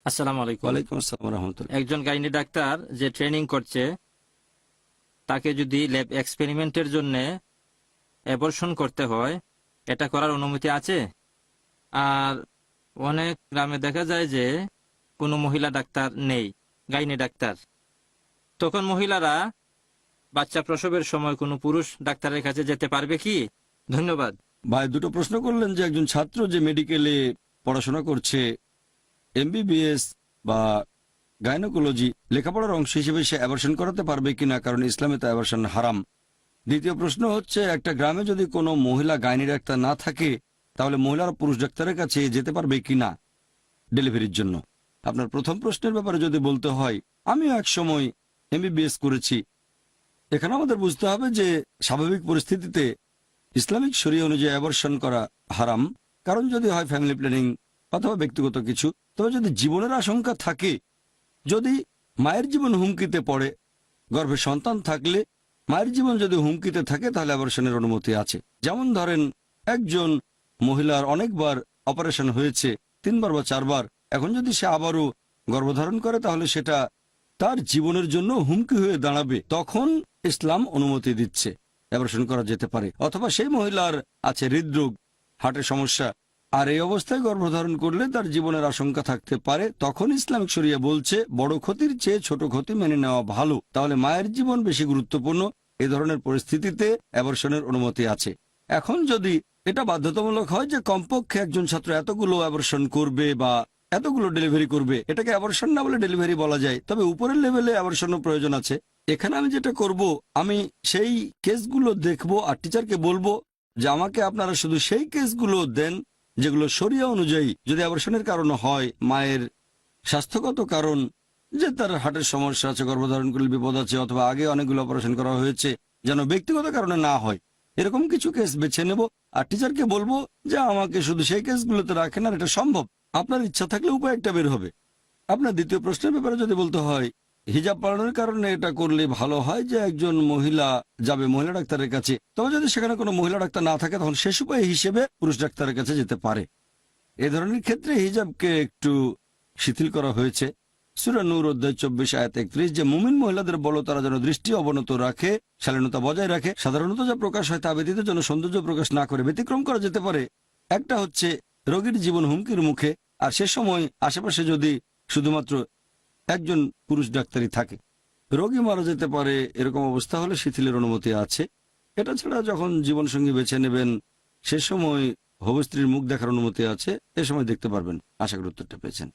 আসসালামু আলাইকুম। ওয়ালাইকুম আসসালাম রহমতুল্লাহ। একজন গাইনি ডাক্তার যে ট্রেনিং করছে তাকে যদি ল্যাব এক্সপেরিমেন্টের জন্য অ্যাবর্শন করতে হয়, এটা করার অনুমতি আছে? আর অনেক গ্রামে দেখা যায় যে কোনো মহিলা ডাক্তার নেই, গাইনি ডাক্তার। তখন মহিলারা বাচ্চা প্রসবের সময় কোনো পুরুষ ডাক্তারের কাছে যেতে পারবে কি? ধন্যবাদ। ভাই, দুটো প্রশ্ন করলেন যে একজন ছাত্র যে মেডিকেলে পড়াশোনা করছে, এমবিবিএস বা গাইনোকোলজি লেখাপড়ার অংশ হিসেবে সে অ্যাবর্শন করাতে পারবে কিনা, কারণ ইসলামে তো অ্যাবর্শন হারাম। দ্বিতীয় প্রশ্ন হচ্ছে, একটা গ্রামে যদি কোনো মহিলা গাইনি ডাক্তার না থাকে তাহলে মহিলারা পুরুষ ডাক্তারের কাছে যেতে পারবে কিনা ডেলিভারির জন্য। আপনার প্রথম প্রশ্নের ব্যাপারে যদি বলতে হয়, আমিও এক সময় এমবিবিএস করেছি। এখানে আমাদের বুঝতে হবে যে স্বাভাবিক পরিস্থিতিতে ইসলামিক শরিয়া অনুযায়ী অ্যাবর্শন করা হারাম, কারণ যদি হয় ফ্যামিলি প্ল্যানিং অথবা ব্যক্তিগত কিছু। তবে যদি জীবনের আশঙ্কা থাকে, যদি মায়ের জীবন হুমকিতে পড়ে, গর্ভে সন্তান থাকলে মায়ের জীবন যদি হুমকিতে থাকে তাহলে অ্যাবর্শনের অনুমতি আছে। যেমন ধরেন, একজন মহিলার অনেকবার অপারেশন হয়েছে, 3বার বা 4বার, এখন যদি সে আবারও গর্ভধারণ করে তাহলে সেটা তার জীবনের জন্য হুমকি হয়ে দাঁড়াবে, তখন ইসলাম অনুমতি দিচ্ছে, অপারেশন করা যেতে পারে। অথবা সেই মহিলার আছে হৃদরোগ, হার্টের সমস্যা, আর এই অবস্থায় গর্ভধারণ করলে তার জীবনের আশঙ্কা থাকতে পারে, তখন ইসলামিক শরিয়া বলছে বড় ক্ষতির চেয়ে ছোট ক্ষতি মেনে নেওয়া ভালো। তাহলে মায়ের জীবন বেশি গুরুত্বপূর্ণ। এই ধরনের পরিস্থিতিতে অ্যাবর্শনের অনুমতি আছে। এখন যদি এটা বাধ্যতামূলক হয় যে কমপক্ষে একজন ছাত্র এতগুলো অ্যাবর্শন করবে বা এতগুলো ডেলিভারি করবে, এটাকে অ্যাবর্শন না বলে ডেলিভারি বলা যায়। তবে উপরের লেভেলে অ্যাবর্শনের প্রয়োজন আছে। এখানে আমি যেটা করব, আমি সেই কেসগুলো দেখব আর টিচারকে বলবো যে আমাকে আপনারা শুধু সেই কেসগুলো দেন যেগুলো শরিয়া অনুযায়ী, যদি অ্যাবর্শনের কারণ হয় মায়ের স্বাস্থ্যগত কারণ, যে তার হার্টের সমস্যা আছে, গর্ভধারণ করলে বিপদ আছে, অথবা আগে অনেকগুলো অপারেশন করা হয়েছে, যেন ব্যক্তিগত কারণে না হয়, এরকম কিছু কেস বেছে নেব। আর টিচারকে বলবো যে আমাকে শুধু সেই কেসগুলোতে রাখেন, আর এটা সম্ভব। আপনার ইচ্ছা থাকলে উপায় একটা বের হবে। আপনার দ্বিতীয় প্রশ্নের ব্যাপারে যদি বলতে হয়, হিজাব পরানোর কারণে এটা করলে ভালো হয় যে একজন মহিলা যাবে মহিলা ডাক্তারের কাছে। তবে যদি সেখানে কোনো মহিলা ডাক্তার না থাকে তখন শেষ উপায় হিসেবে পুরুষ ডাক্তারের কাছে যেতে পারে। এ ধরনের ক্ষেত্রে হিজাবকে একটু শিথিল করা হয়েছে। সূরা নূর অধ্যায় 24 আয়াত 31, যে মুমিন মহিলাদের বলো তারা যেন দৃষ্টি অবনত রাখে, শালীনতা বজায় রাখে, সাধারণত যা প্রকাশ হয় তা ব্যতীত যেন সৌন্দর্য প্রকাশ না করে। ব্যতিক্রম করা যেতে পারে। একটা হচ্ছে রোগীর জীবন হুমকির মুখে, আর সে সময় আশেপাশে যদি শুধুমাত্র একজন পুরুষ ডাক্তারই থাকে, রোগী মারা যেতে পারে, এরকম অবস্থা হলে শিথিলের অনুমতি আছে। এটা ছাড়া যখন জীবনসঙ্গী বেছে নেবেন সে সময় হবু স্ত্রীর মুখ দেখার অনুমতি আছে, এ সময় দেখতে পারবেন। আশা করি উত্তরটা পেয়েছেন।